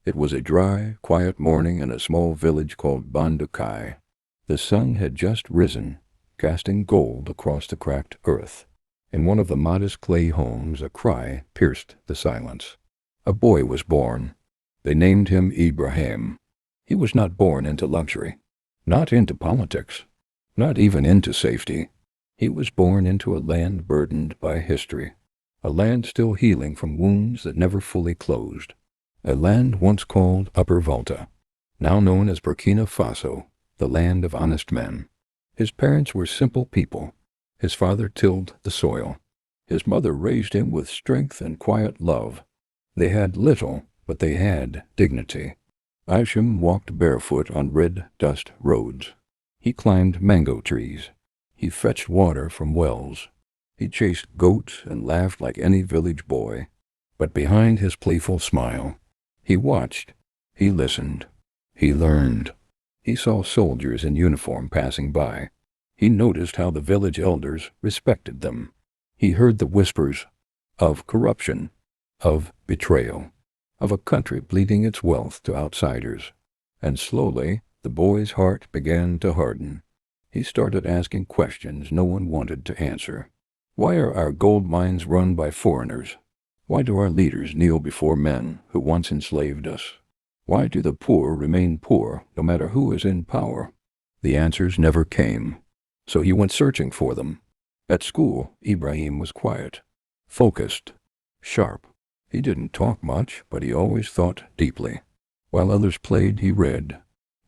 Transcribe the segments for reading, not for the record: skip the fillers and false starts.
It was a dry, quiet morning in a small village called Bandukai. The sun had just risen, casting gold across the cracked earth. In one of the modest clay homes, a cry pierced the silence. A boy was born. They named him Ibrahim. He was not born into luxury, not into politics, not even into safety. He was born into a land burdened by history, a land still healing from wounds that never fully closed, a land once called Upper Volta, now known as Burkina Faso, the land of honest men. His parents were simple people. His father tilled the soil. His mother raised him with strength and quiet love. They had little, but they had dignity. Isham walked barefoot on red dust roads. He climbed mango trees. He fetched water from wells. He chased goats and laughed like any village boy. But behind his playful smile, he watched, he listened, he learned. He saw soldiers in uniform passing by. He noticed how the village elders respected them. He heard the whispers of corruption, of betrayal, of a country bleeding its wealth to outsiders. And slowly, the boy's heart began to harden. He started asking questions no one wanted to answer. Why are our gold mines run by foreigners? Why do our leaders kneel before men who once enslaved us? Why do the poor remain poor no matter who is in power? The answers never came, so he went searching for them. At school, Ibrahim was quiet, focused, sharp. He didn't talk much, but he always thought deeply. While others played, he read.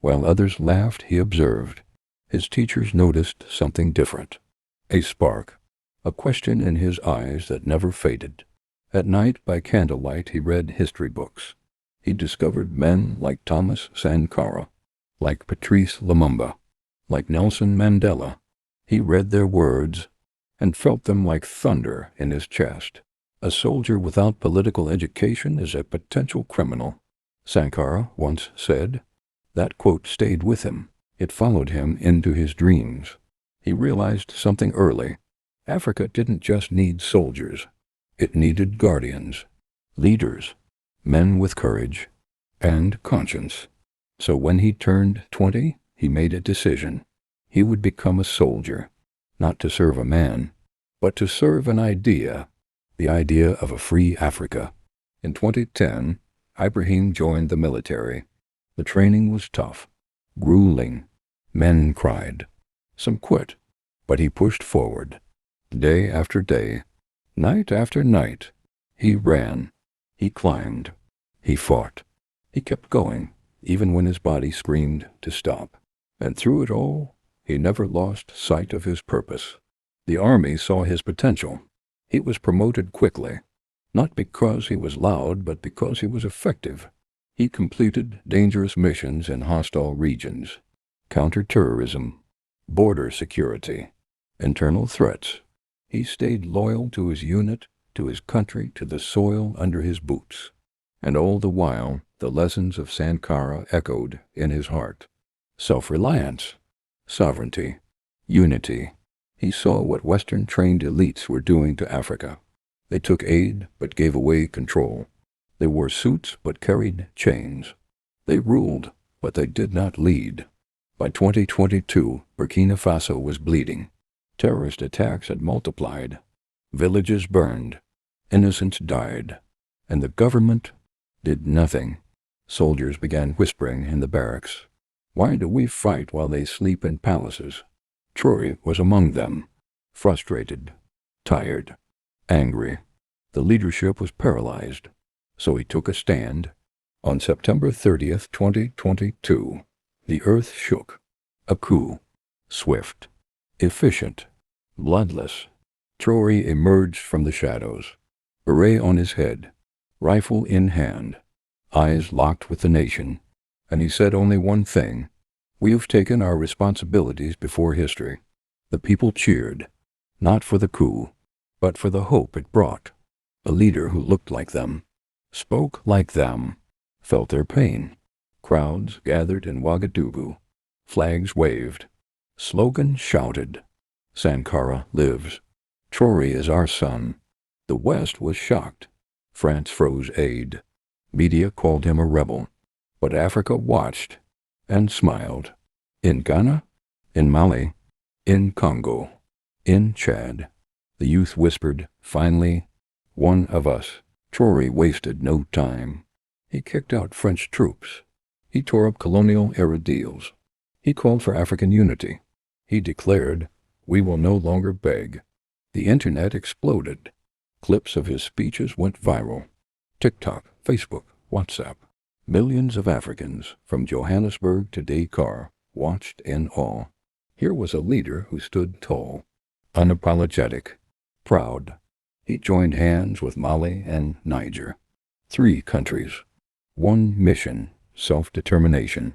While others laughed, he observed. His teachers noticed something different. A spark, a question in his eyes that never faded. At night, by candlelight, he read history books. He discovered men like Thomas Sankara, like Patrice Lumumba, like Nelson Mandela. He read their words and felt them like thunder in his chest. A soldier without political education is a potential criminal, Sankara once said. That quote stayed with him. It followed him into his dreams. He realized something early. Africa didn't just need soldiers. It needed guardians, leaders, men with courage and conscience. So when he turned 20, he made a decision. He would become a soldier, not to serve a man, but to serve an idea, the idea of a free Africa. In 2010, Ibrahim joined the military. The training was tough, grueling. Men cried. Some quit, but he pushed forward. Day after day, night after night, he ran. He climbed. He fought. He kept going, even when his body screamed to stop. And through it all, he never lost sight of his purpose. The army saw his potential. He was promoted quickly, not because he was loud, but because he was effective. He completed dangerous missions in hostile regions, counterterrorism, border security, internal threats. He stayed loyal to his unit, to his country, to the soil under his boots. And all the while, the lessons of Sankara echoed in his heart. Self-reliance, sovereignty, unity. He saw what Western-trained elites were doing to Africa. They took aid but gave away control. They wore suits but carried chains. They ruled, but they did not lead. By 2022, Burkina Faso was bleeding. Terrorist attacks had multiplied. Villages burned. Innocents died. And the government did nothing. Soldiers began whispering in the barracks. Why do we fight while they sleep in palaces? Traore was among them. Frustrated, tired, angry. The leadership was paralyzed. So he took a stand. On September 30th, 2022, the earth shook. A coup. Swift, efficient, bloodless. Traore emerged from the shadows, beret on his head, rifle in hand, eyes locked with the nation, and he said only one thing: "We have taken our responsibilities before history." The people cheered, not for the coup, but for the hope it brought. A leader who looked like them, spoke like them, felt their pain. Crowds gathered in Ouagadougou. Flags waved. Slogans shouted. Sankara lives. Traore is our son. The West was shocked. France froze aid. Media called him a rebel, but Africa watched and smiled. In Ghana, in Mali, in Congo, in Chad, the youth whispered, "Finally, one of us." Traoré wasted no time. He kicked out French troops. He tore up colonial-era deals. He called for African unity. He declared, "We will no longer beg." The internet exploded. Clips of his speeches went viral. TikTok, Facebook, WhatsApp. Millions of Africans, from Johannesburg to Dakar, watched in awe. Here was a leader who stood tall, unapologetic, proud. He joined hands with Mali and Niger. 3 countries, 1 mission, self-determination.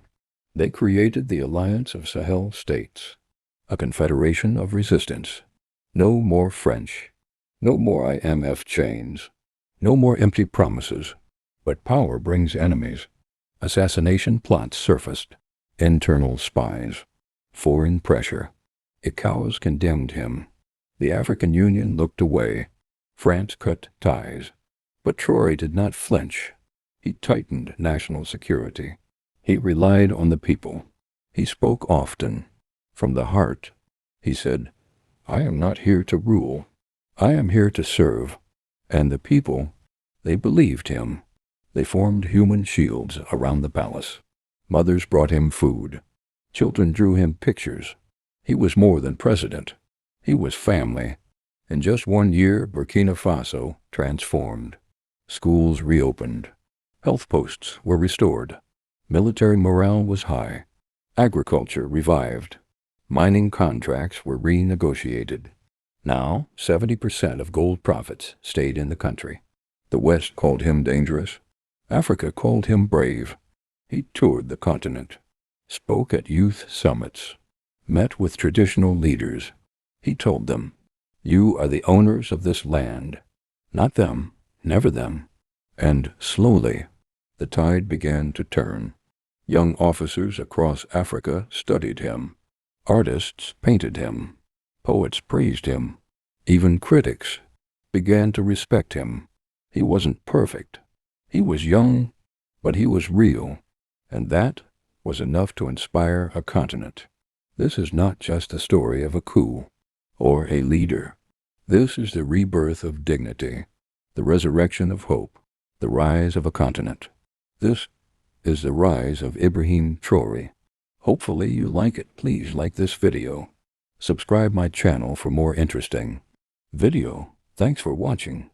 They created the Alliance of Sahel States, a confederation of resistance. No more French, no more IMF chains, no more empty promises. But power brings enemies. Assassination plots surfaced, internal spies, foreign pressure. ECOWAS condemned him. The African Union looked away. France cut ties. But Traoré did not flinch. He tightened national security. He relied on the people. He spoke often, from the heart. He said, "I am not here to rule. I am here to serve." And the people, they believed him. They formed human shields around the palace. Mothers brought him food. Children drew him pictures. He was more than president. He was family. In just 1 year, Burkina Faso transformed. Schools reopened. Health posts were restored. Military morale was high. Agriculture revived. Mining contracts were renegotiated. Now, 70% of gold profits stayed in the country. The West called him dangerous. Africa called him brave. He toured the continent, spoke at youth summits, met with traditional leaders. He told them, "You are the owners of this land, not them, never them." And slowly, the tide began to turn. Young officers across Africa studied him. Artists painted him. Poets praised him. Even critics began to respect him. He wasn't perfect. He was young, but he was real, and that was enough to inspire a continent. This is not just the story of a coup or a leader. This is the rebirth of dignity, the resurrection of hope, the rise of a continent. This is the rise of Ibrahim Traoré. Hopefully you like it. Please like this video. Subscribe my channel for more interesting video. Thanks for watching.